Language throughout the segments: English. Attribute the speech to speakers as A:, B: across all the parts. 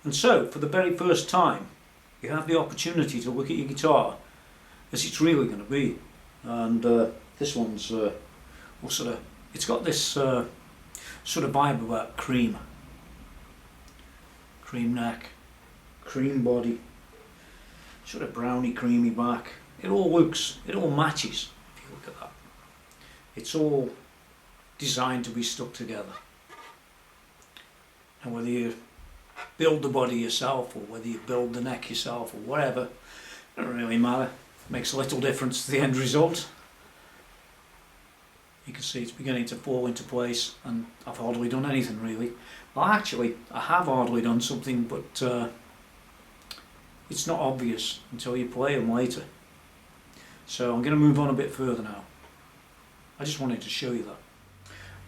A: And so, for the very first time, you have the opportunity to look at your guitar as it's really going to be. And this one's it's got this sort of vibe about cream neck, cream body, sort of browny creamy back. It all matches if you look at that. It's all designed to be stuck together. And whether you build the body yourself or whether you build the neck yourself or whatever, it doesn't really matter. It makes a little difference to the end result. You can see it's beginning to fall into place, and I've hardly done anything really. Well, actually, I have hardly done something, but it's not obvious until you play them later. So I'm going to move on a bit further now. I just wanted to show you that.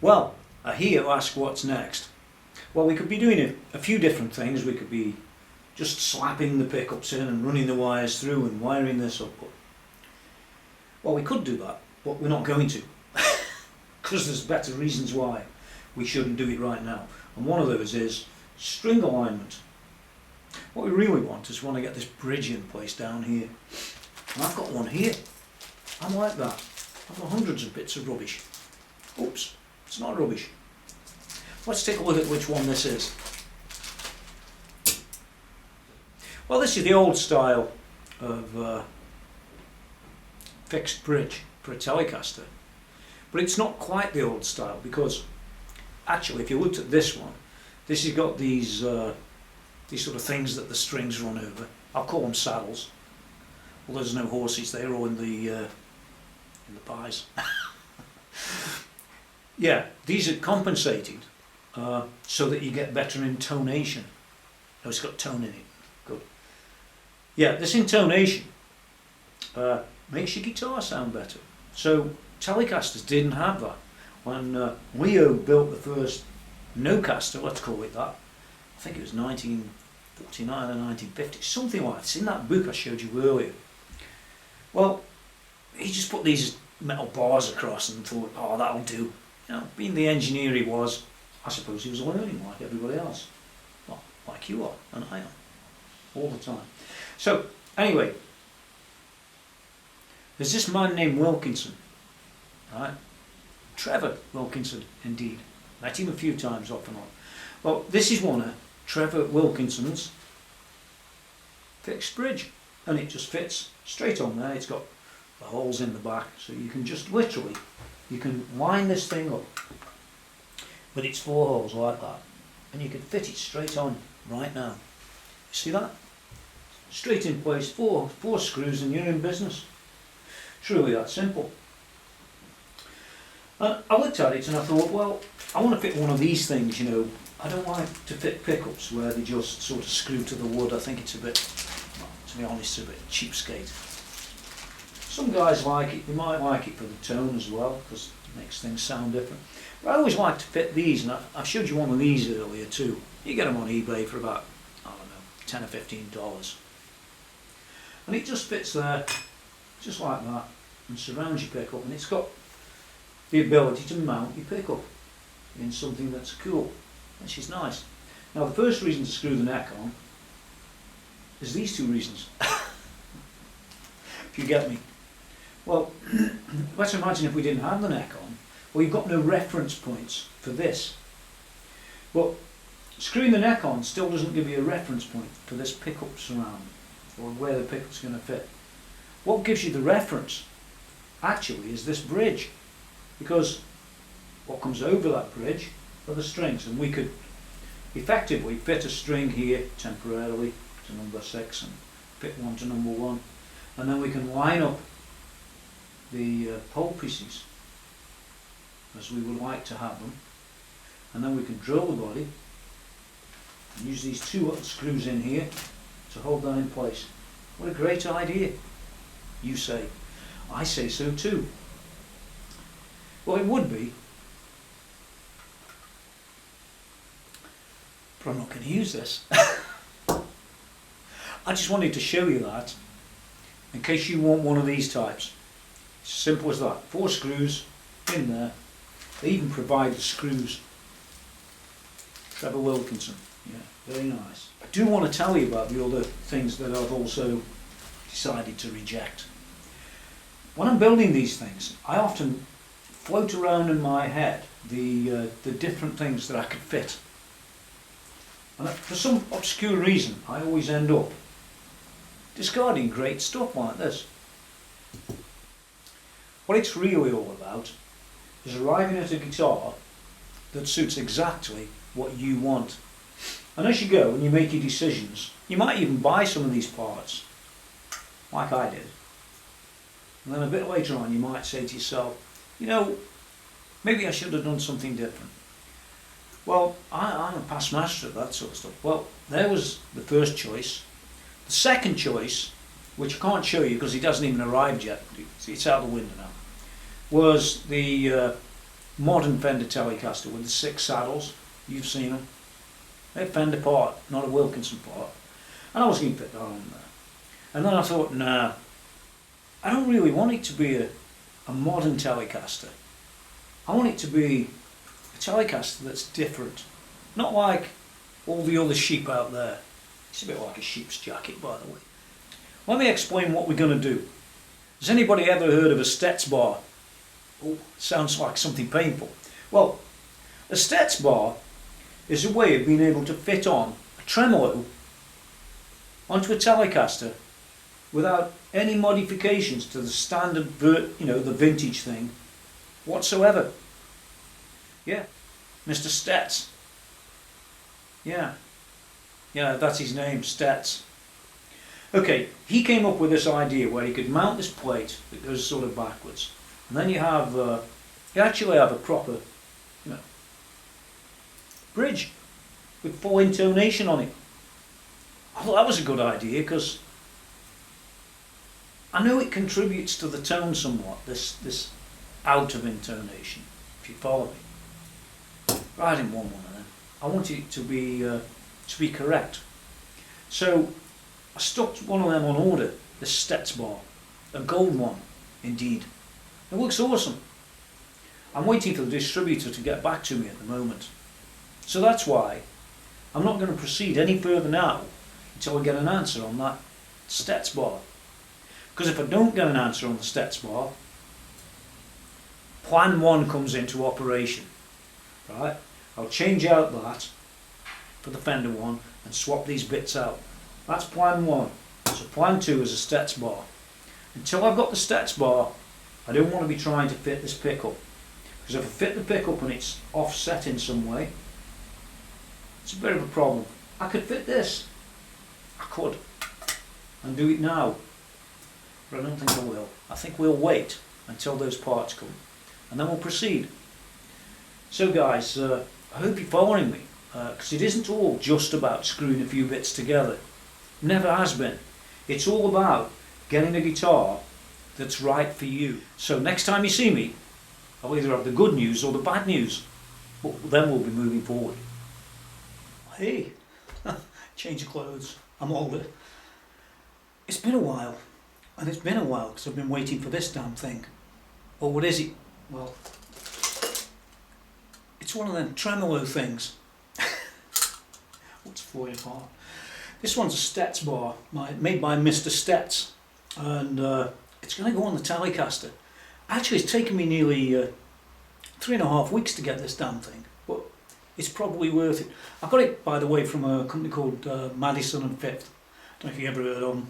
A: Well, I hear you ask what's next. Well, we could be doing a few different things. We could be just slapping the pickups in and running the wires through and wiring this up. Well, we could do that, but we're not going to. Because there's better reasons why we shouldn't do it right now. And one of those is string alignment. What we really want is want to get this bridge in place down here. And I've got one here. I'm like that. I've got hundreds of bits of rubbish. Oops, it's not rubbish. Let's take a look at which one this is. Well, this is the old style of fixed bridge for a Telecaster. But it's not quite the old style, because actually if you looked at this one, this has got these sort of things that the strings run over. I'll call them saddles. Well, there's no horses, they're all in the pies. Yeah, these are compensated so that you get better intonation. Oh, it's got tone in it. Good. Yeah, this intonation makes your guitar sound better. So Telecasters didn't have that. When Leo built the first no-caster, let's call it that, I think it was 1949 or 1950, something like that. It's in that book I showed you earlier. Well, he just put these metal bars across and thought, oh, that'll do. You know, being the engineer he was, I suppose he was learning like everybody else. Well, like you are and I am, all the time. So, anyway, there's this man named Wilkinson, right? Trevor Wilkinson, indeed. Met him a few times off and on. Well, this is one of Trevor Wilkinson's fixed bridge, and it just fits straight on there. It's got the holes in the back, so you can just literally, you can line this thing up with its 4 holes like that, and you can fit it straight on right now. You see that? Straight in place, four screws, and you're in business. It's really that simple. And I looked at it and I thought, well, I want to fit one of these things, you know. I don't like to fit pickups where they just sort of screw to the wood. I think it's a bit, well, to be honest, a bit cheapskate. Some guys like it, they might like it for the tone as well, because it makes things sound different. But I always like to fit these, and I showed you one of these earlier too. You get them on eBay for about, I don't know, $10 or $15. And it just fits there, just like that, and surrounds your pickup, and it's got the ability to mount your pickup in something that's cool, which is nice. Now the first reason to screw the neck on is these two reasons. If you get me. Well, let's imagine if we didn't have the neck on. Well, you've got no reference points for this. But screwing the neck on still doesn't give you a reference point for this pickup surround, or where the pickup's going to fit. What gives you the reference actually is this bridge, because what comes over that bridge are the strings, and we could effectively fit a string here temporarily to number 6 and fit one to number 1, and then we can line up the pole pieces as we would like to have them, and then we can drill the body and use these 2 little screws in here to hold that in place. What a great idea, you say. I say so too. Well, it would be, but I'm not going to use this. I just wanted to show you that in case you want one of these types. It's simple as that. 4 screws in there. They even provide the screws Trevor Wilkinson. Yeah, very nice. I do want to tell you about the other things that I've also decided to reject. When I'm building these things, I often float around in my head the different things that I could fit. And for some obscure reason, I always end up discarding great stuff like this. What it's really all about is arriving at a guitar that suits exactly what you want. And as you go and you make your decisions, you might even buy some of these parts, like I did. And then a bit later on you might say to yourself, you know, maybe I should have done something different. Well, I'm a past master of that sort of stuff. Well, there was the first choice. The second choice, which I can't show you because it hasn't even arrived yet, it's out the window now, was the modern Fender Telecaster with the 6 saddles. You've seen them. They're Fender part, not a Wilkinson part. And I was going to put that on there. And then I thought, nah, I don't really want it to be a modern Telecaster. I want it to be a Telecaster that's different. Not like all the other sheep out there. It's a bit like a sheep's jacket, by the way. Let me explain what we're going to do. Has anybody ever heard of a Stetsbar? Oh, sounds like something painful. Well, a Stetsbar is a way of being able to fit on a tremolo onto a Telecaster without any modifications to the standard, the vintage thing whatsoever. Yeah, Mr. Stets. Yeah, that's his name, Stets. Okay, he came up with this idea where he could mount this plate that goes sort of backwards, and then you actually have a proper, bridge with full intonation on it. I thought that was a good idea because I know it contributes to the tone somewhat, this out of intonation, if you follow me. But I didn't want one of them. I wanted it to be correct. So I stuck one of them on order, the Stetsbar, a gold one indeed. It looks awesome. I'm waiting for the distributor to get back to me at the moment. So that's why I'm not going to proceed any further now until I get an answer on that Stetsbar. Because if I don't get an answer on the Stetsbar, Plan 1 comes into operation. Right? I'll change out that for the Fender one and swap these bits out. That's Plan 1. So Plan 2 is a Stetsbar. Until I've got the Stetsbar, I don't want to be trying to fit this pickup. Because if I fit the pickup and it's offset in some way, it's a bit of a problem. I could fit this. I could. And do it now. But I don't think I will. I think we'll wait until those parts come. And then we'll proceed. So guys, I hope you're following me. Because it isn't all just about screwing a few bits together. Never has been. It's all about getting a guitar that's right for you. So next time you see me, I'll either have the good news or the bad news. But then we'll be moving forward. Hey, change of clothes, I'm older. It's been a while, and it's been a while because I've been waiting for this damn thing. Oh, what is it? Well, it's one of them tremolo things. What's falling apart? This one's a Stetsbar, made by Mr. Stets, and it's going to go on the Telecaster. Actually, it's taken me nearly 3.5 weeks to get this damn thing, but it's probably worth it. I got it, by the way, from a company called Madison and Fifth. I don't know if you ever heard of them.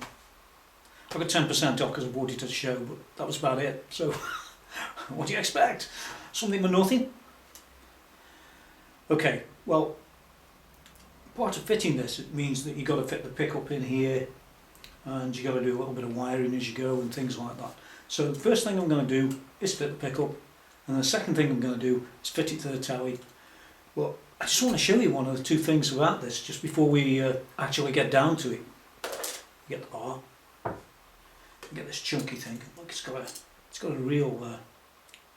A: I got 10% off because I bought it at a show, but that was about it. So, what do you expect? Something for nothing? Okay, well, part of fitting this, it means that you've got to fit the pickup in here, and you've got to do a little bit of wiring as you go and things like that. So the first thing I'm going to do is fit the pickup, and the second thing I'm going to do is fit it to the Tele. Well, I just want to show you one of the two things about this just before we actually get down to it. You get the bar, you get this chunky thing. Look, it's got a real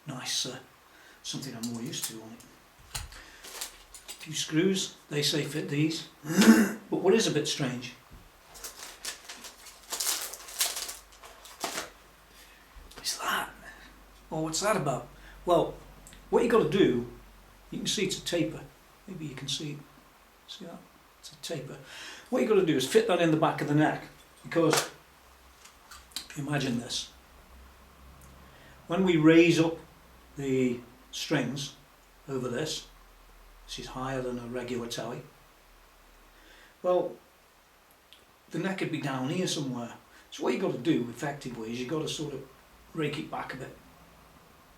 A: nice something I'm more used to on it. A few screws, they say fit these, but what is a bit strange, is that. Oh, what's that about? Well, what you got to do, you can see it's a taper. Maybe you can see it. See that? It's a taper. What you've got to do is fit that in the back of the neck, because if you imagine this, when we raise up the strings over this is higher than a regular Tele, well, the neck would be down here somewhere. So what you've got to do effectively is you've got to sort of rake it back a bit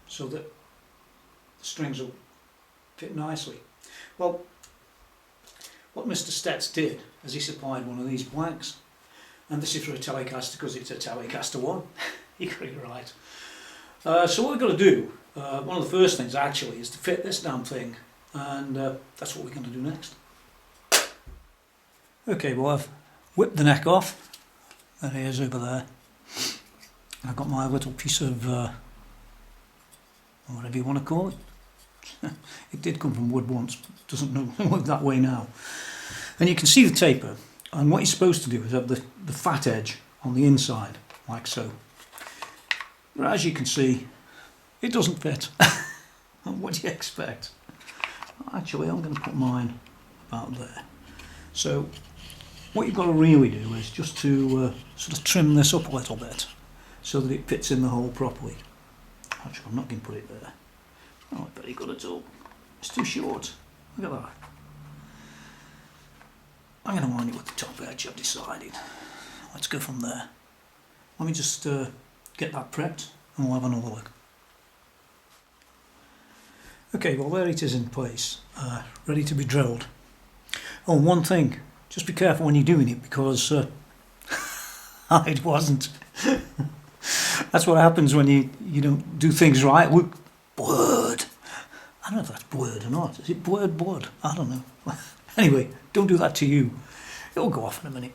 A: so that the strings will fit nicely. Well, what Mr. Stets did is he supplied one of these blanks, and this is for a Telecaster because it's a Telecaster 1. You got it right. So what we've got to do, one of the first things actually, is to fit this damn thing, and that's what we're going to do next. Okay, well, I've whipped the neck off. There it is over there. I've got my little piece of whatever you want to call it. It did come from wood once, but doesn't look that way now. And you can see the taper, and what you're supposed to do is have the fat edge on the inside, like so. But as you can see, it doesn't fit. What do you expect? Actually, I'm going to put mine about there. So what you've got to really do is just to sort of trim this up a little bit so that it fits in the hole properly. Actually, I'm not going to put it there. Not very good at all. It's too short. Look at that. I'm going to wind it with the top edge, I've decided. Let's go from there. Let me just get that prepped and we'll have another look. Okay, well there it is in place, ready to be drilled. Oh, one thing, just be careful when you're doing it, because it wasn't. That's what happens when you don't do things right. Look, blurred. I don't know if that's blurred or not. Is it blurred blood? I don't know. Anyway, don't do that to you. It'll go off in a minute,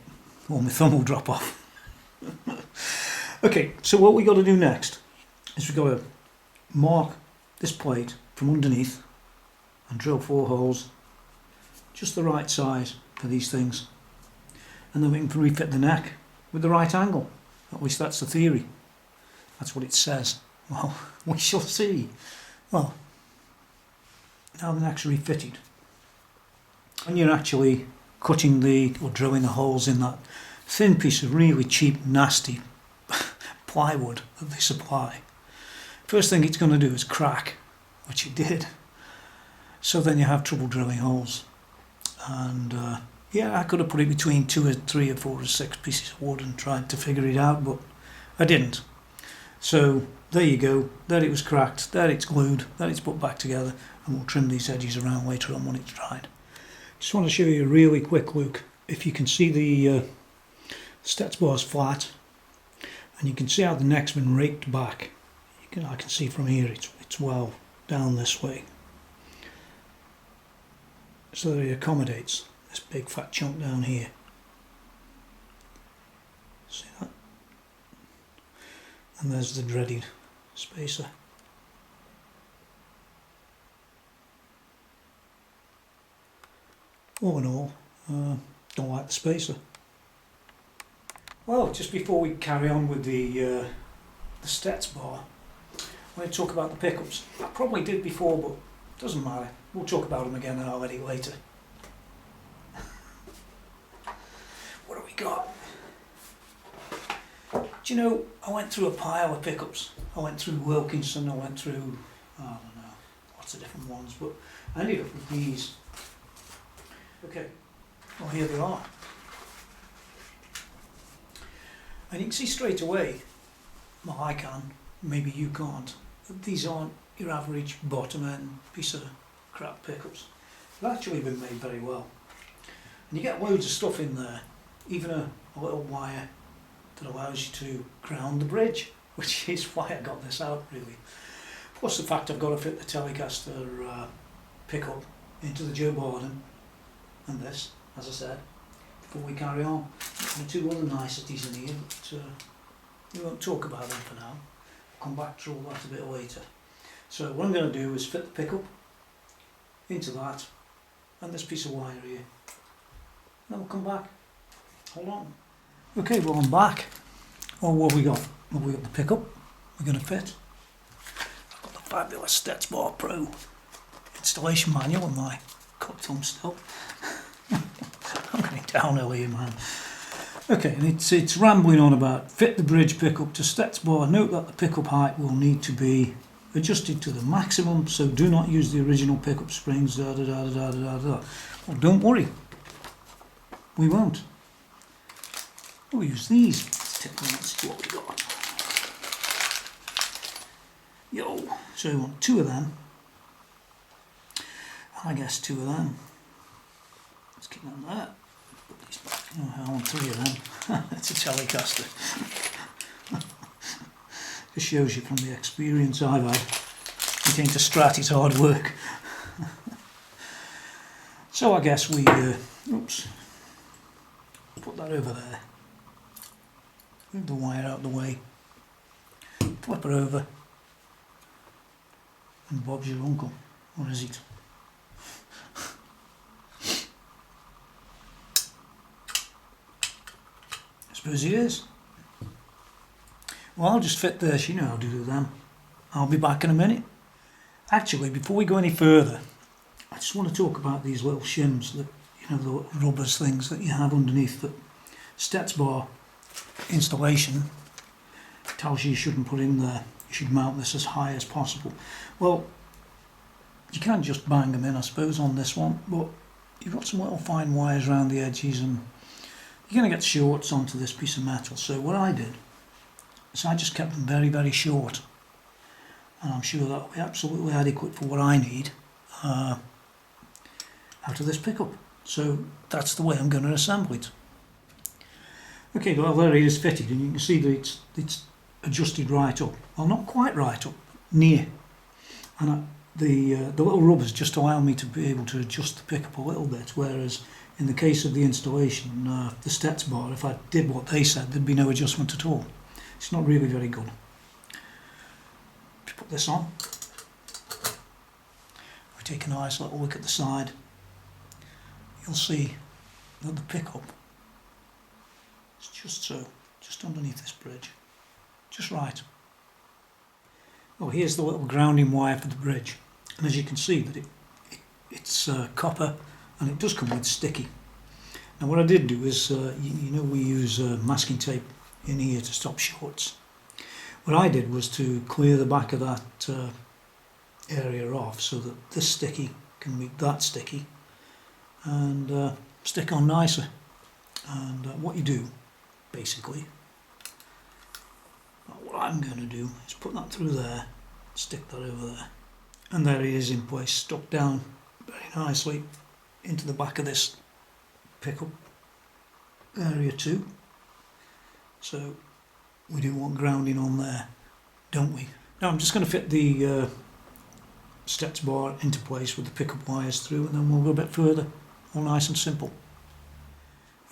A: or my thumb will drop off. Okay, so what we got to do next is we've got to mark this plate from underneath and drill 4 holes, just the right size for these things, and then we can refit the neck with the right angle. At least that's the theory. That's what it says. Well, we shall see. Well, now the neck's refitted. When you're actually cutting or drilling the holes in that thin piece of really cheap, nasty plywood that they supply, first thing it's going to do is crack, which it did. So then you have trouble drilling holes. And yeah, I could have put it between 2 or 3 or 4 or 6 pieces of wood and tried to figure it out, but I didn't. So there you go, there it was cracked, there it's glued, there it's put back together, and we'll trim these edges around later on when it's dried. Just want to show you a really quick look. If you can see the Stetsbar's flat, and you can see how the neck's been raked back. I can see from here it's well down this way, so that it accommodates this big fat chunk down here. See that? And there's the dreaded spacer. All in all, don't like the spacer. Well, just before we carry on with the Stetsbar, I'm going to talk about the pickups. I probably did before, but it doesn't matter. We'll talk about them again and I'll edit later. What have we got? Do you know, I went through a pile of pickups. I went through Wilkinson, I went through, I don't know, lots of different ones, but I ended up with these. Okay, well here they are. And you can see straight away, well I can, maybe you can't, that these aren't your average bottom end piece of crap pickups. They've actually been made very well. And you get loads of stuff in there, even a little wire that allows you to ground the bridge, which is why I got this out really. Plus the fact I've got to fit the Telecaster pickup into the Joe Borden and this, as I said, before we carry on. And 2 other niceties in here, but we won't talk about them for now. I'll come back to all that a bit later. So what I'm going to do is fit the pickup into that and this piece of wire here. Then we'll come back. Hold on. Okay, well I'm back. Oh, what have we got? Well, we got the pickup. We're going to fit. I've got the fabulous Stetsbar Pro installation manual on my cut thumb still. downhill here, man. Okay, and it's rambling on about fit the bridge pickup to Stetsbar. Note that the pickup height will need to be adjusted to the maximum, so do not use the original pickup springs. Da, da, da, da, da, da. Well, don't worry, we won't. We'll use these. Let's take one and see what we got. Yo, so we want 2 of them. I guess 2 of them. Let's keep them there. Put these back. Oh, I want 3 of them. It's a Telecaster. Just shows you from the experience I've had. Getting to Strat is hard work. So I guess we, oops, put that over there. Move the wire out of the way. Flip her over. And Bob's your uncle. Or is it? I suppose he is. Well, I'll just fit this, you know how to do them. I'll be back in a minute. Actually, before we go any further, I just want to talk about these little shims, that, you know, the little rubbers things that you have underneath the Stetsbar installation. Tells you shouldn't put in there. You should mount this as high as possible. Well, you can't just bang them in, I suppose, on this one, but you've got some little fine wires around the edges and you're going to get shorts onto this piece of metal. So what I did is I just kept them very, very short, and I'm sure that'll be absolutely adequate for what I need out of this pickup. So that's the way I'm going to assemble it. Okay, well, there it is fitted, and you can see that it's adjusted right up. Well, not quite right up, near. And the little rubbers just allow me to be able to adjust the pickup a little bit, whereas in the case of the installation, the Stetsbar, if I did what they said, there'd be no adjustment at all. It's not really very good. If you put this on, we take a nice little look at the side, you'll see that the pickup is just so, just underneath this bridge, just right. Well, here's the little grounding wire for the bridge, and as you can see that it's copper, and it does come with sticky. Now what I did do is, you know, we use masking tape in here to stop shorts. What I did was to clear the back of that area off so that this sticky can meet that sticky and stick on nicer. And what you do, basically, what I'm going to do is put that through there, stick that over there, and there it is in place, stuck down very nicely into the back of this pickup area too. So we do want grounding on there, don't we? Now I'm just going to fit the Stetsbar into place with the pickup wires through, and then we'll go a bit further, all nice and simple.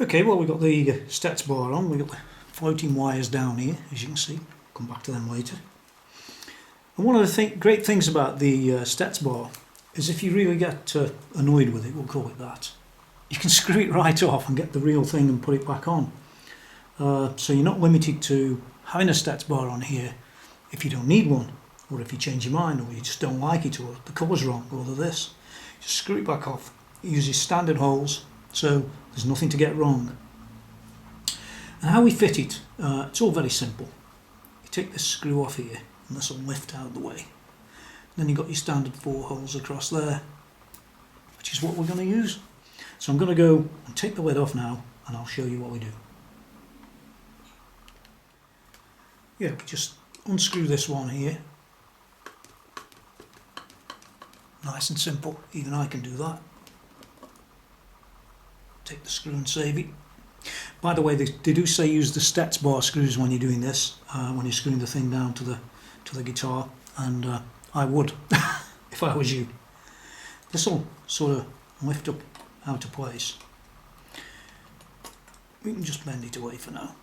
A: Okay, well, we've got the Stetsbar on, we've got the floating wires down here, as you can see. Come back to them later. And one of the great things about the Stetsbar is if you really get annoyed with it, we'll call it that, you can screw it right off and get the real thing and put it back on. So you're not limited to having a Stetsbar on here if you don't need one, or if you change your mind, or you just don't like it, or the colour's wrong, or this. Just screw it back off. It uses standard holes, so there's nothing to get wrong. And how we fit it, it's all very simple. You take this screw off here, and this will lift out of the way. Then you've got your standard 4 holes across there, which is what we're going to use. So I'm going to go and take the lid off now, and I'll show you what we do. Yeah, we just unscrew this one here. Nice and simple, even I can do that. Take the screw and save it. By the way, they do say use the Stetsbar screws when you're doing this, when you're screwing the thing down to the guitar, and I would if I was you. This will sort of lift up out of place. We can just bend it away for now.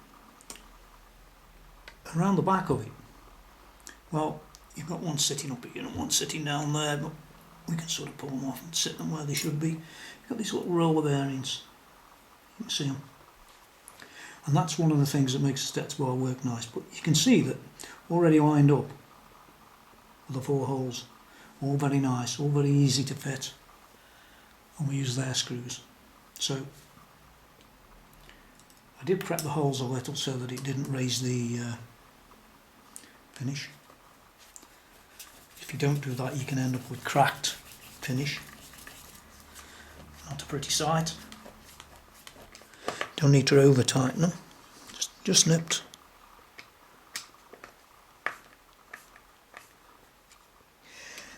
A: Around the back of it, well, you've got one sitting up here and one sitting down there, but we can sort of pull them off and sit them where they should be. You've got these little roller bearings, you can see them, and that's one of the things that makes the Stetsbar work nice. But you can see that already lined up with the 4 holes, all very nice, all very easy to fit, and we use their screws. So I did prep the holes a little so that it didn't raise the finish. If you don't do that, you can end up with cracked finish. Not a pretty sight. Don't need to over tighten them, just nipped.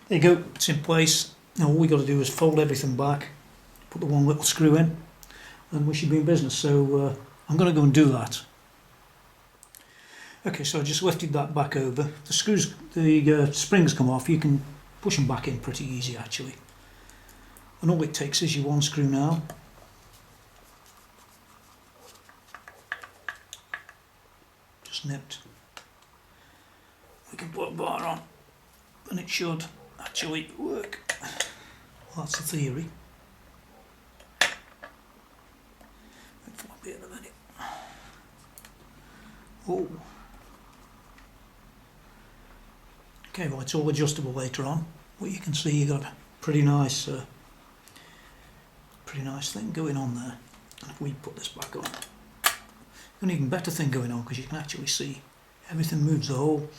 A: There you go, it's in place. Now all we got to do is fold everything back, put the one little screw in, and we should be in business. So I'm going to go and do that. Okay, so I just lifted that back over. The screws, the springs come off. You can push them back in pretty easy actually. And all it takes is your one screw now. Just nipped. We can put a bar on, and it should actually work. Well, that's the theory. Floppy in a minute. Oh. Okay, well, it's all adjustable later on. But you can see you got a pretty nice thing going on there. And if we put this back on, an even better thing going on, because you can actually see everything moves. The whole,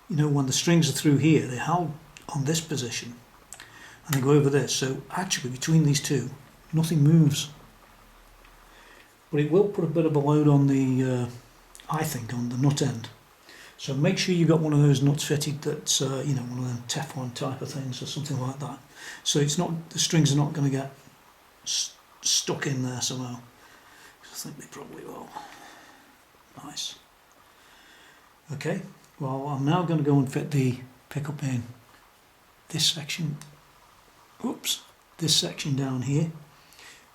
A: you know, when the strings are through here, they're held on this position and they go over this, so actually between these two nothing moves, but it will put a bit of a load on the I think on the nut end. So make sure you've got one of those nuts fitted that's you know, one of them Teflon type of things or something like that, so it's not, the strings are not going to get stuck in there somehow. I think they probably will. Nice. Okay, well, I'm now going to go and fit the pickup in this section. Oops, this section down here.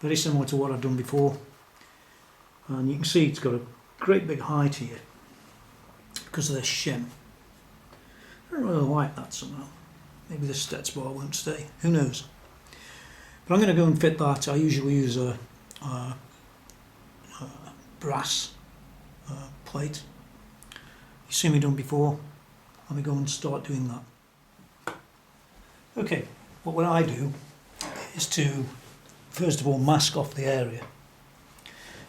A: Very similar to what I've done before. And you can see it's got a great big height here because of this shim. I don't really like that somehow. Maybe the Stetsbar won't stay, who knows. But I'm going to go and fit that. I usually use a brass plate. You've seen me done before. Let me go and start doing that. Okay, what I do is to first of all mask off the area.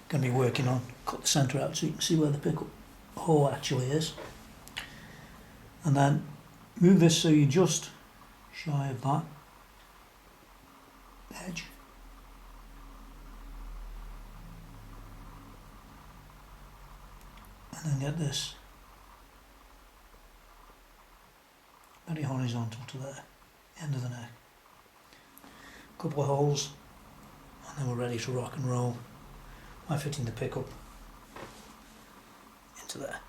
A: Going to be working on, cut the centre out so you can see where the pickup hole actually is, and then move this so you're just shy of that edge. And then get this very horizontal to there, end of the neck. Couple of holes, and then we're ready to rock and roll by fitting the pickup into there.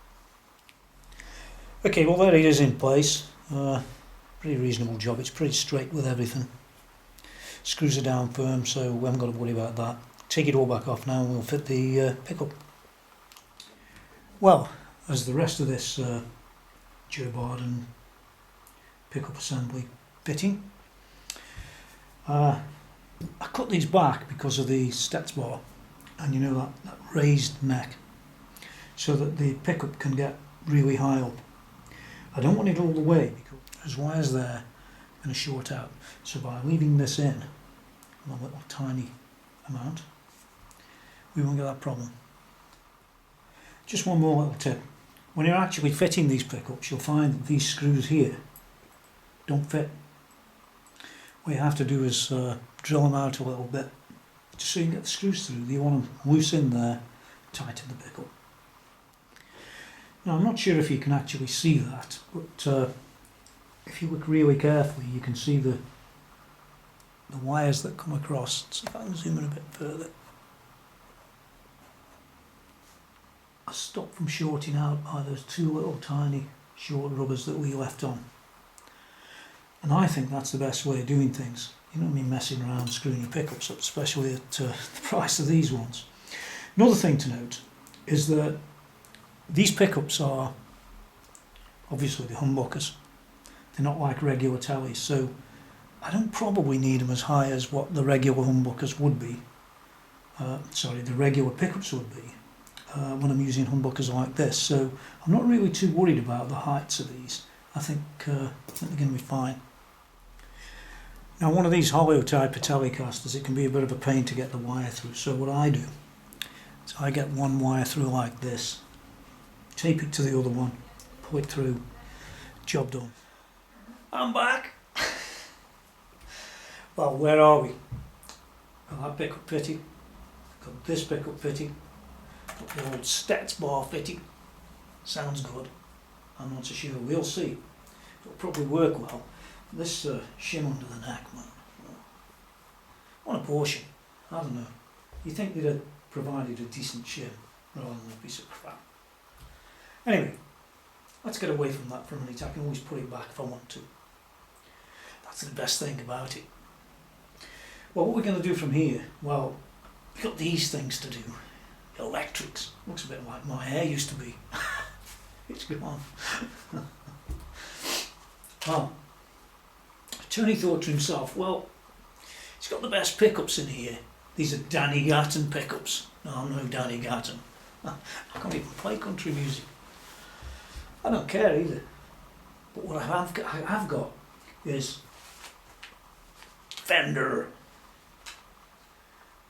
A: Okay, well, there it is in place. Pretty reasonable job. It's pretty straight with everything. Screws are down firm, so we haven't got to worry about that. Take it all back off now and we'll fit the pickup. Well, as the rest of this gearboard and pickup assembly fitting, I cut these back because of the Stetsbar, and you know, that raised neck, so that the pickup can get really high up. I don't want it all the way because there's wires there going to short out, so by leaving this in a little tiny amount, we won't get that problem. Just one more little tip. When you're actually fitting these pickups, you'll find that these screws here don't fit. What you have to do is drill them out a little bit, just so you can get the screws through. You want them loose in there, tighten the pickup. Now, I'm not sure if you can actually see that, but if you look really carefully, you can see the wires that come across. So if I can zoom in a bit further, I stopped from shorting out by those two little tiny short rubbers that we left on. And I think that's the best way of doing things. You don't mean messing around screwing your pickups up, especially at the price of these ones. Another thing to note is that these pickups are obviously the humbuckers. They're not like regular Teles, so I don't probably need them as high as what the regular humbuckers would be. The regular pickups would be when I'm using humbuckers like this. So I'm not really too worried about the heights of these. I think they're going to be fine. Now, one of these hollow type of Telecasters, it can be a bit of a pain to get the wire through. So what I do is So I get one wire through like this, tape it to the other one, pull it through, job done. I'm back. Well, where are we? Got that pickup fitting, got this pickup fitting, got the old Stetsbar fitting. Sounds good. I'm not so sure. We'll see. It'll probably work well. This shim under the neck, man. On a portion. I don't know. You think they'd have provided a decent shim rather than a piece of crap. Anyway, let's get away from that for a minute. I can always put it back if I want to. That's the best thing about it. Well, what we're going to do from here, well, we've got these things to do. Electrics. Looks a bit like my hair used to be. It's gone. Well, Tony thought to himself, well, he's got the best pickups in here. These are Danny Gatton pickups. No, I'm no Danny Gatton. I can't even play country music. I don't care either. But what I have got is Fender.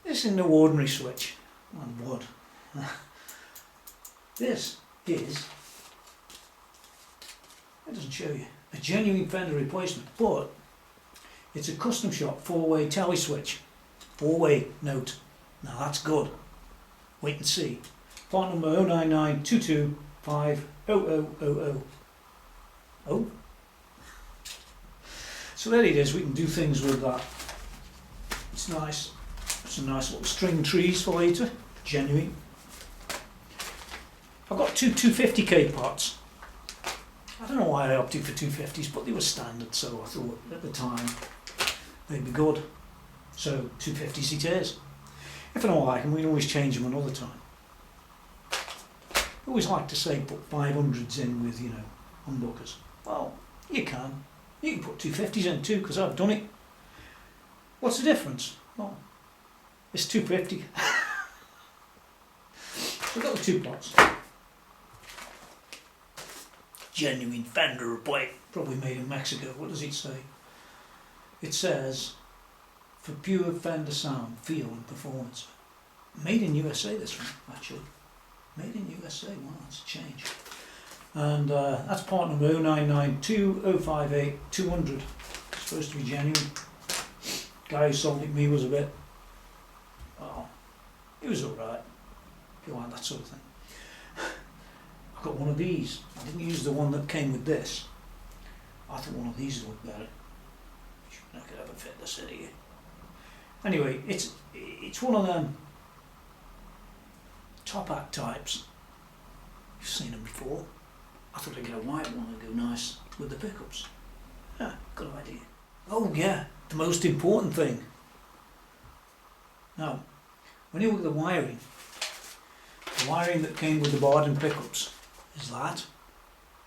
A: This is no ordinary switch. My word. This is, it doesn't show you, a genuine Fender replacement, but it's a custom shop 4-way Tele switch. 4-way note. Now that's good. Wait and see. Part number 09922500000. Oh. So there it is. We can do things with that. It's nice. It's a nice little string trees for later. Genuine. I've got two 250k pots. I don't know why I opted for 250s, but they were standard, so I thought at the time they'd be good. So 250s it is. If I don't like them, we can always change them another time. I always like to say put 500s in with, you know, humbuckers. Well, you can. You can put 250s in too, because I've done it. What's the difference? Well, it's 250. So I've got the two pots. Genuine Fender plate, probably made in Mexico. What does it say? It says, for pure Fender sound, feel and performance. Made in USA, this one, actually. Made in USA, wow, that's a change. And that's part number 0992058 supposed to be genuine. Guy who sold it to me was a bit, well, he was alright. If you like that sort of thing. I got one of these. I didn't use the one that came with this. I thought one of these would look better. I could ever fit this in here. Anyway, it's one of them top hat types. You've seen them before. I thought I'd get a white one and go nice with the pickups. Yeah, good idea. Oh yeah, the most important thing. Now, when you look at the wiring that came with the Barden pickups is that.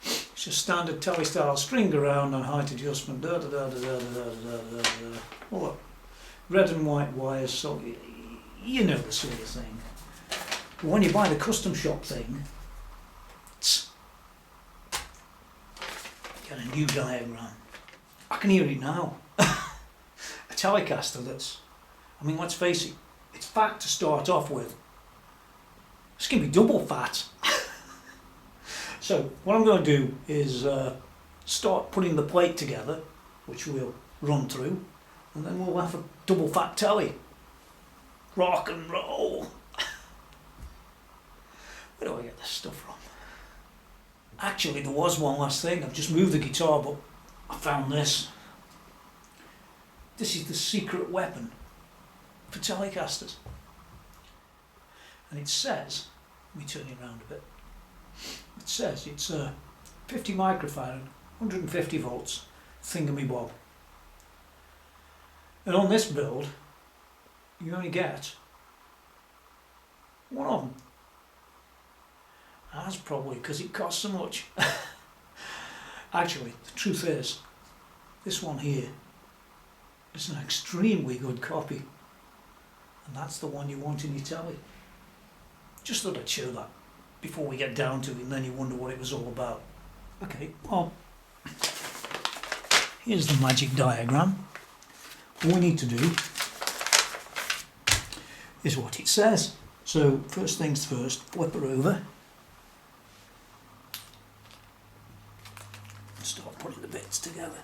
A: It's just standard Tele style string around and height adjustment. Da da da da da da da da da da. Oh, look, red and white wires. So you know the sort of thing. But when you buy the custom shop thing, get a new diagram. I can hear it now. A Telecaster that's, I mean, let's face it, it's fat to start off with. It's going to be double fat. So what I'm going to do is start putting the plate together, which we'll run through, and then we'll have a double fat Tele. Rock and roll. Where do I get this stuff from? Actually, there was one last thing. I've just moved the guitar, but I found this. This is the secret weapon for Telecasters. And it says, let me turn it around a bit. It says it's a 50 microfarad, 150 volts thingamy-bob. And on this build, you only get one of them. That's probably because it costs so much. Actually, the truth is, this one here is an extremely good copy. And that's the one you want in your Tele. Just thought I'd show that before we get down to it, and then you wonder what it was all about. Okay, well, here's the magic diagram. All we need to do is what it says. So first things first, flip her over. Start putting the bits together.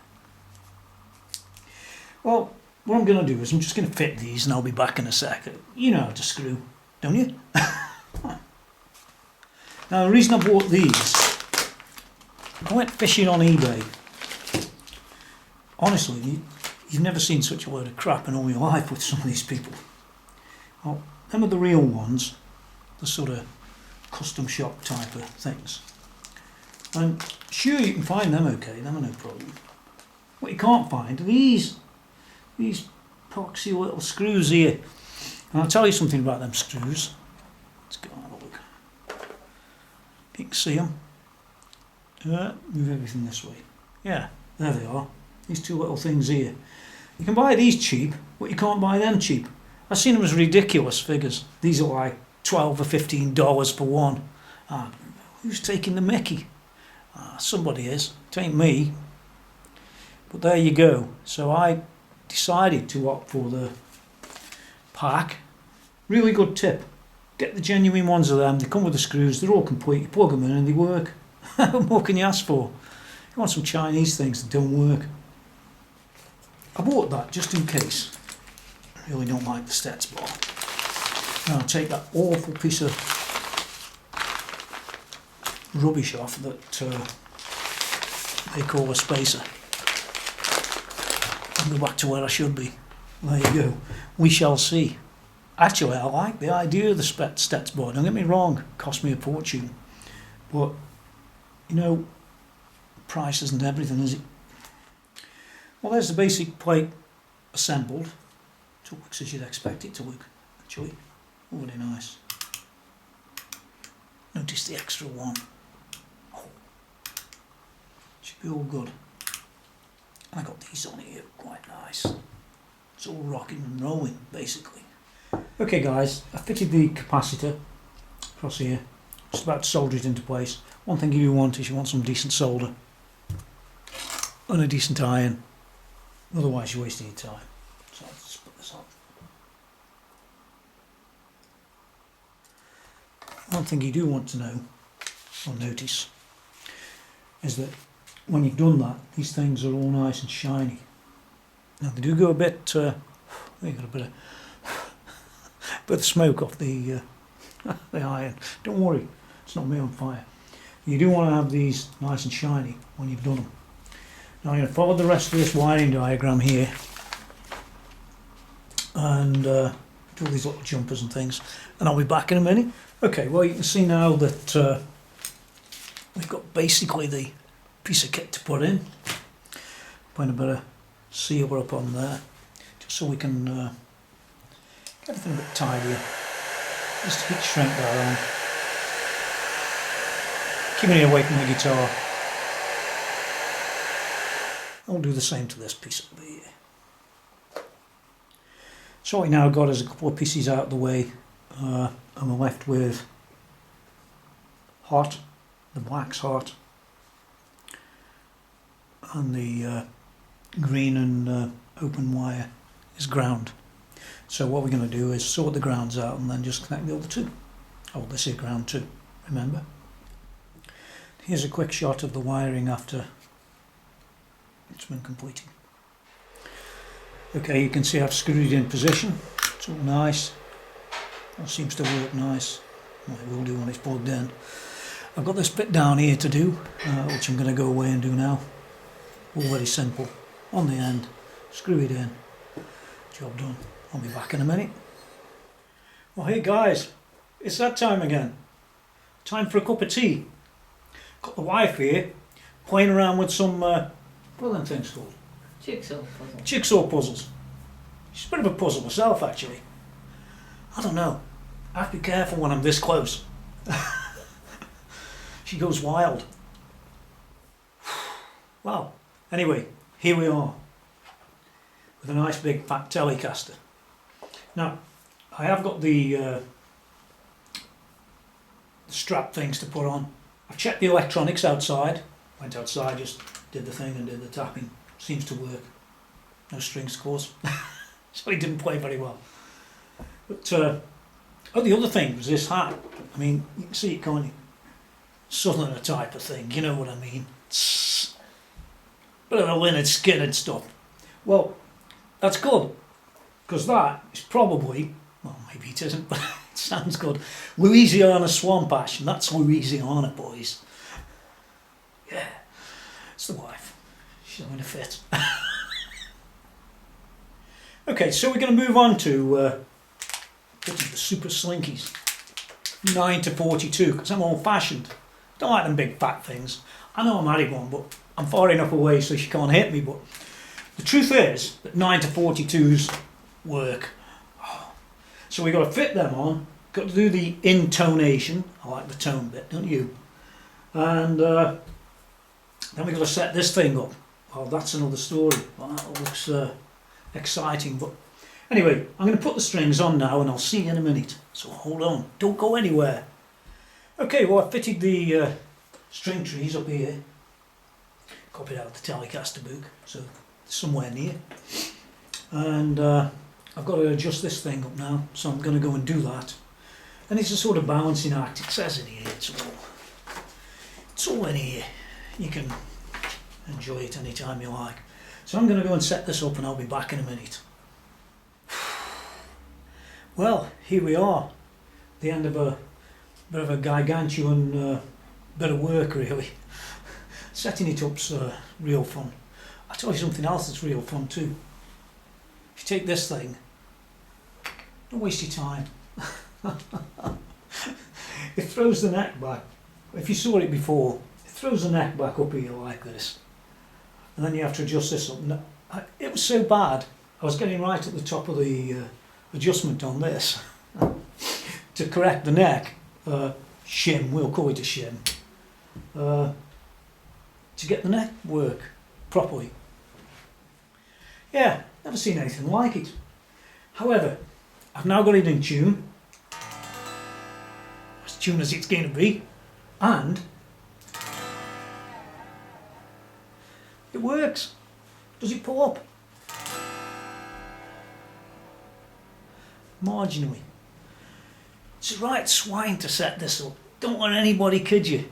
A: Well, what I'm going to do is I'm just going to fit these and I'll be back in a second. You know how to screw, don't you? Now the reason I bought these, I went fishing on eBay. Honestly, you've never seen such a load of crap in all your life with some of these people. Well, them are the real ones, the sort of custom shop type of things. And sure, you can find them okay, them are no problem. What you can't find are these poxy little screws here. And I'll tell you something about them screws. Let's go and have a look. You can see them. Move everything this way. Yeah, there they are. These two little things here. You can buy these cheap, but you can't buy them cheap. I've seen them as ridiculous figures. These are like $12 or $15 for one. Who's taking the mickey? Somebody is. It ain't me. But there you go. So I decided to opt for the pack. Really good tip. Get the genuine ones of them. They come with the screws. They're all complete. You plug them in and they work. What more can you ask for? You want some Chinese things that don't work. I bought that just in case. I really don't like the Stetsbar. Now I'll take that awful piece of rubbish off that they call a spacer. And go back to where I should be. There you go. We shall see. Actually, I like the idea of the Stetsbar. Don't get me wrong. It cost me a fortune. But, you know, price isn't everything, is it? Well, there's the basic plate assembled. It looks as you'd expect it to look, actually. Oh, very nice. Notice the extra one. Oh, should be all good. And I got these on here, quite nice. It's all rocking and rolling, basically. Okay guys, I fitted the capacitor across here. Just about to solder it into place. One thing you want is you want some decent solder and a decent iron. Otherwise you're wasting your time. So I'll just put this on. One thing you do want to know or notice is that when you've done that, these things are all nice and shiny. Now they do go a bit, they got a bit of smoke off the iron. Don't worry, it's not me on fire. You do want to have these nice and shiny when you've done them. Now I'm going to follow the rest of this wiring diagram here and do all these little jumpers and things, and I'll be back in a minute. Okay, well you can see now that we've got basically the piece of kit to put in. Putting a bit of sealer up on there, just so we can get everything a bit tidier. Just to heat shrink that on. Keeping it away from the guitar. I'll do the same to this piece over here. So what we now got is a couple of pieces out of the way, and we're left with hot, the black's hot, and the green and open wire is ground. So what we're going to do is sort the grounds out and then just connect the other two. Oh, this is ground too, remember. Here's a quick shot of the wiring after it's been completed. Okay, you can see I've screwed it in position. It's all nice. That seems to work nice. Well, it will do when it's plugged in. I've got this bit down here to do, which I'm going to go away and do now. All very simple. On the end, screw it in. Job done. I'll be back in a minute. Well, hey guys, it's that time again. Time for a cup of tea. Got the wife here, playing around with some, what are them things called?
B: Jigsaw puzzle.
A: Jigsaw puzzles. She's a bit of a puzzle herself, actually. I don't know. I have to be careful when I'm this close. She goes wild. Well, anyway, here we are with a nice big fat Telecaster. Now, I have got the strap things to put on. I've checked the electronics outside. Went outside, just did the thing and did the tapping. Seems to work. No strings, of course. So he didn't play very well. But Oh, the other thing was this hat. I mean, you can see it, can't you? Southerner type of thing, you know what I mean? Bit of a linen skin and stuff. Well, that's good, because that is probably, well, maybe it isn't, but it sounds good, Louisiana swamp ash, and that's Louisiana, boys. Yeah, it's the wife. She's having a fit. Okay, so we're going to move on to the Super Slinkies. 9 to 42, because I'm old fashioned. Don't like them big fat things. I know I married one, but I'm far enough away so she can't hit me. But the truth is that 9 to 42s work. So we've got to fit them on, got to do the intonation. I like the tone bit, don't you? And then we've got to set this thing up. Well, that's another story. Well, that looks exciting. But anyway, I'm going to put the strings on now and I'll see you in a minute. So hold on, don't go anywhere. Okay, well, I fitted the string trees up here. Copied out the Telecaster book, so somewhere near. And I've got to adjust this thing up now, so I'm going to go and do that. And it's a sort of balancing act. It says in here, it's all in here. You can enjoy it anytime you like. So I'm going to go and set this up and I'll be back in a minute. Well, here we are. The end of a bit of a gargantuan bit of work, really. Setting it up's real fun. I'll tell you something else that's real fun too. If you take this thing, don't waste your time. It throws the neck back. If you saw it before, it throws the neck back up here like this. And then you have to adjust this up. No, it was so bad, I was getting right at the top of the adjustment on this. To correct the neck, shim, we'll call it a shim. To get the neck work properly. Yeah, never seen anything like it. However, I've now got it in tune, as tuned as it's going to be, and it works. Does it pull up? Marginally. It's a right swine to set this up. Don't let anybody kid you.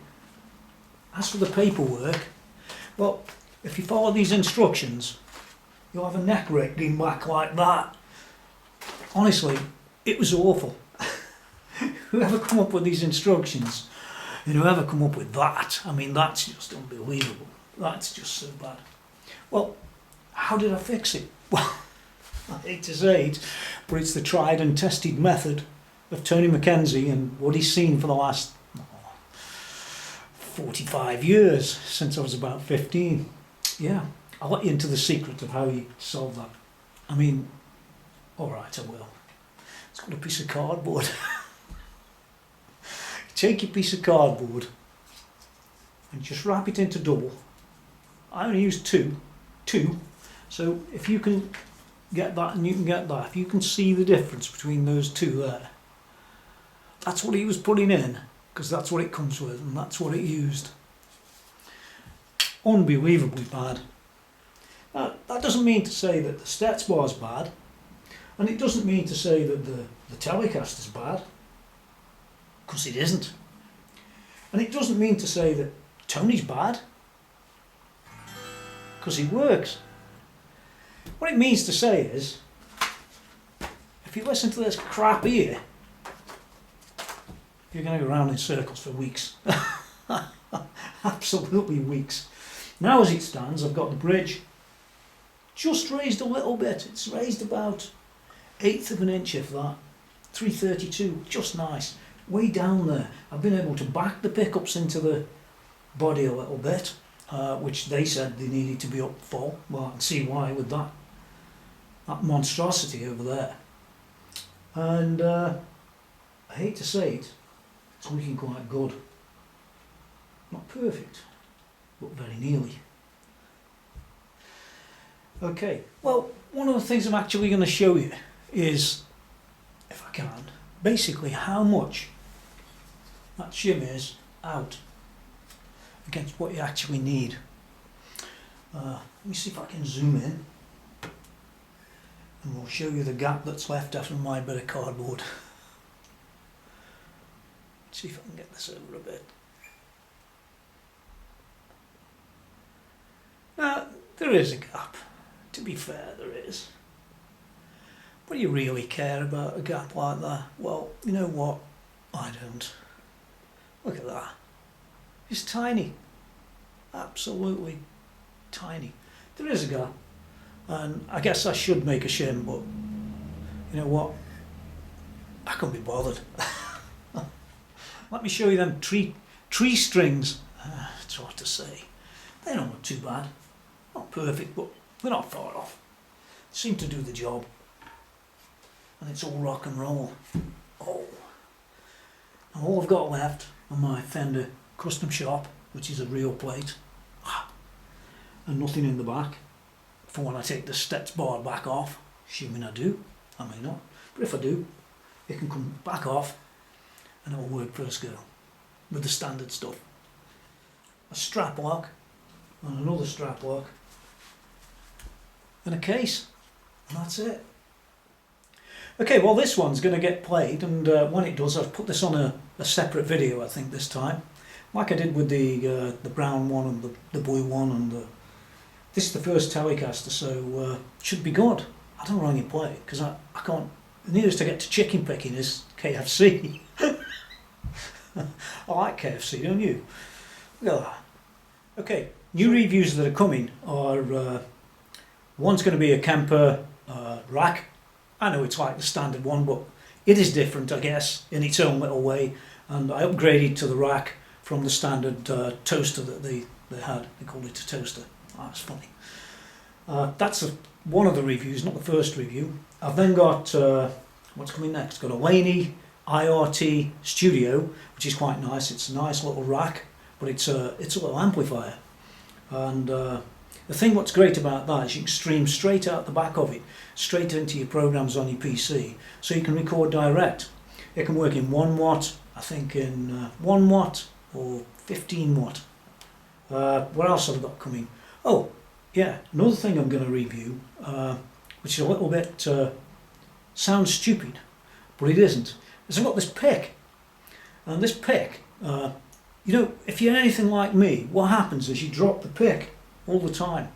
A: As for the paperwork, well, if you follow these instructions, you'll have a neck wriggling back like that. Honestly, it was awful. Whoever come up with these instructions, and whoever come up with that, I mean, that's just unbelievable. That's just so bad. Well, how did I fix it? Well, I hate to say it, but it's the tried and tested method of Tony Mckenzie and what he's seen for the last 45 years, since I was about 15. Yeah, I'll let you into the secret of how he solved that. I mean, alright, I will. It's got a piece of cardboard. Take your piece of cardboard and just wrap it into double. I only use two, so if you can get that and you can get that, if you can see the difference between those two there, that's what he was putting in, because that's what it comes with and that's what it used. Unbelievably bad. Now, that doesn't mean to say that the Stetsbar's bad, and it doesn't mean to say that the Telecaster's bad, because it isn't. And it doesn't mean to say that Tony's bad, because he works. What it means to say is, if you listen to this crap here, you're going to go around in circles for weeks. Absolutely weeks. Now as it stands, I've got the bridge just raised a little bit. It's raised about 1/8 of an inch, if that. 332, just nice. Way down there. I've been able to back the pickups into the body a little bit, which they said they needed to be up full. Well, I can see why with that monstrosity over there. And I hate to say it, it's looking quite good. Not perfect, but very nearly. Okay, well, one of the things I'm actually going to show you is, if I can, basically how much that shim is out against what you actually need. Let me see if I can zoom in, and we'll show you the gap that's left after my bit of cardboard. See if I can get this over a bit. Now, there is a gap. To be fair, there is. But do you really care about a gap like that? Well, you know what? I don't. Look at that. It's tiny. Absolutely tiny. There is a gap. And I guess I should make a shim, but you know what? I can't be bothered. Let me show you them tree strings. It's hard to say. They don't look too bad. Not perfect, but they're not far off. They seem to do the job. And it's all rock and roll. Oh. And all I've got left on my Fender custom shop, which is a real plate, and nothing in the back for when I take the Stetsbar back off, assuming I do. I may not, but if I do, it can come back off and it'll work first go with the standard stuff. A strap lock and another strap lock and a case, and that's it. Okay, well this one's going to get played, and when it does, I've put this on a separate video, I think, this time, like I did with the brown one and the blue one, and this is the first Telecaster, so it should be good. I don't really play it because I can't. The nearest I get to chicken picking is KFC. I like KFC, don't you? Look at that. Okay, new reviews that are coming are one's going to be a Kemper rack. I know it's like the standard one, but it is different, I guess, in its own little way. And I upgraded to the rack from the standard toaster that they had. They called it a toaster. Oh, that's funny. That's one of the reviews, not the first review. I've then got, what's coming next? Got a Laney IRT Studio, which is quite nice. It's a nice little rack, but it's a little amplifier. And the thing what's great about that is you can stream straight out the back of it, straight into your programs on your PC, so you can record direct. It can work in 1 watt, I think in 1 watt or 15 watt. What else have I got coming? Oh, yeah, another thing I'm going to review, which is a little bit, sounds stupid, but it isn't, is I've got this pick. And this pick, you know, if you're anything like me, what happens is you drop the pick all the time.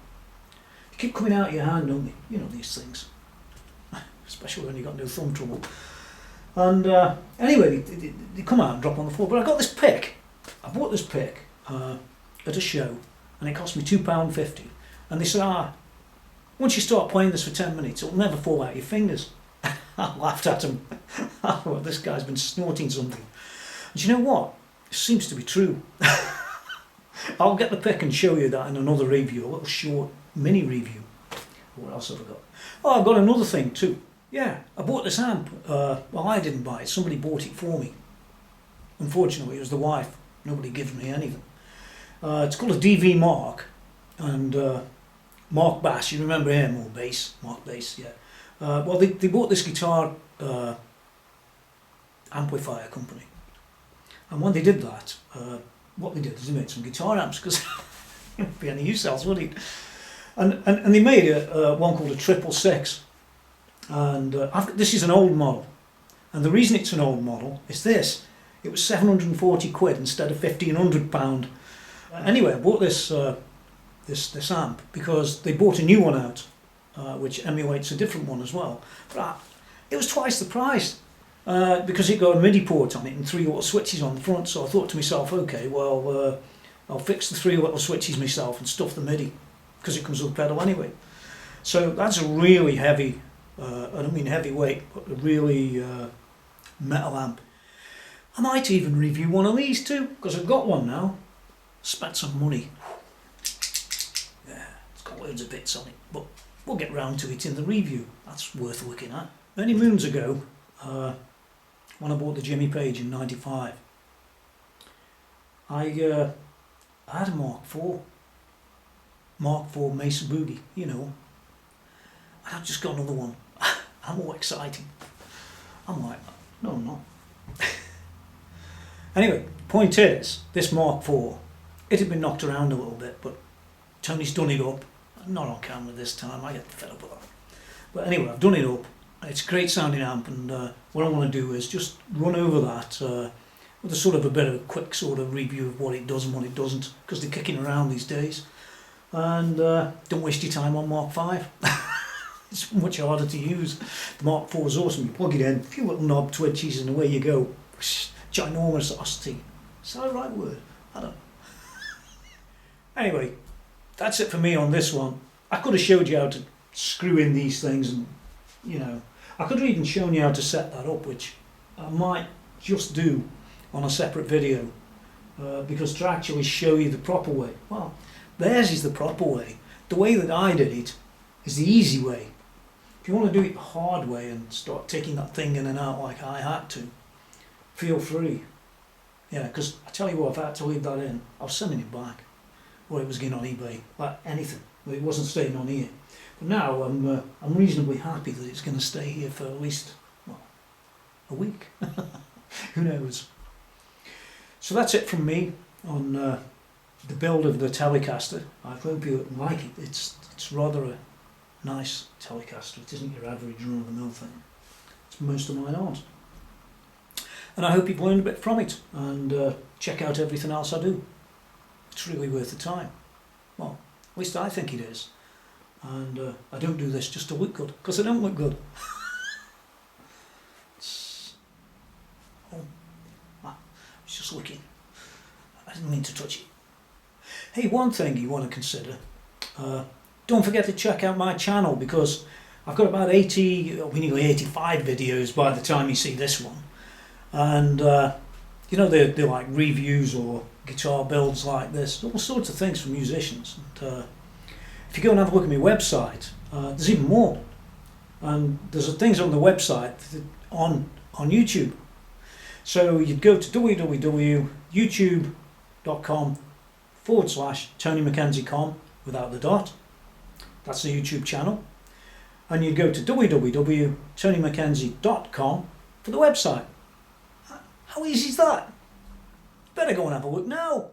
A: You keep coming out of your hand, don't they? You know these things. Especially when you've got no thumb trouble. And anyway, they come out and drop on the floor. But I got this pick. I bought this pick at a show, and it cost me £2.50. And they said, once you start playing this for 10 minutes, it'll never fall out your fingers. I laughed at him. I thought, this guy's been snorting something. And you know what? It seems to be true. I'll get the pick and show you that in another review, a little short mini review. What else have I got? Oh, I've got another thing too. Yeah, I bought this amp. Well, I didn't buy it. Somebody bought it for me. Unfortunately, it was the wife. Nobody gives me anything. It's called a DV Mark, and Mark Bass. You remember him, or Bass? Mark Bass, yeah. Well, they bought this guitar amplifier company, and when they did that, what they did is they made some guitar amps, because it wouldn't be any use else, would it? And they made one called a 666, and this is an old model, and the reason it's an old model is this: it was 740 quid instead of £1,500. Anyway, I bought this this amp because they bought a new one out, which emulates a different one as well. But it was twice the price. Because it got a MIDI port on it and 3 little switches on the front, so I thought to myself, okay, well, I'll fix the 3 little switches myself and stuff the MIDI, because it comes with a pedal anyway. So that's a really heavy, I don't mean heavyweight, but a really metal amp. I might even review one of these too, because I've got one now. Spent some money. Yeah, it's got loads of bits on it, but we'll get round to it in the review. That's worth looking at. Many moons ago, when I bought the Jimmy Page in '95, I had a Mark IV Mesa Boogie, you know, and I've just got another one. I'm all excited. I'm like, no, I'm not. Anyway, point is, this Mark IV, it had been knocked around a little bit, but Tony's done it up. Not on camera this time, I get fed up with that. But anyway, I've done it up. It's a great sounding amp, and what I want to do is just run over that with a sort of a bit of a quick sort of review of what it does and what it doesn't, because they're kicking around these days. And don't waste your time on Mark 5. It's much harder to use. The Mark 4 is awesome. You plug it in, a few little knob twitches, and away you go. Ginormosity. Is that a right word? I don't know. Anyway, that's it for me on this one. I could have showed you how to screw in these things, and you know, I could have even shown you how to set that up, which I might just do on a separate video, because to actually show you the proper way, well, theirs is the proper way. The way that I did it is the easy way. If you want to do it the hard way and start taking that thing in and out like I had to, feel free. Yeah, because I tell you what, if I had to leave that in, I was sending it back, or it was going on eBay, like anything. It wasn't staying on here. But now I'm reasonably happy that it's going to stay here for at least, well, a week. Who knows? So that's it from me on the build of the Telecaster. I hope you like it. It's rather a nice Telecaster. It isn't your average run-of-the-mill thing. It's most of mine aren't. And I hope you've learned a bit from it, and check out everything else I do. It's really worth the time. Well, at least I think it is. And I don't do this just to look good, because I don't look good. I was just looking. I didn't mean to touch it. Hey, one thing you want to consider, don't forget to check out my channel, because I've got about 80, or nearly 85 videos by the time you see this one. And you know, they're like reviews or guitar builds like this, all sorts of things for musicians. And, if you go and have a look at my website, there's even more. And there's things on the website on YouTube. So you'd go to www.youtube.com/Tony Mckenzie without the dot. That's the YouTube channel. And you'd go to www.tonymckenzie.com for the website. How easy is that? Better go and have a look now.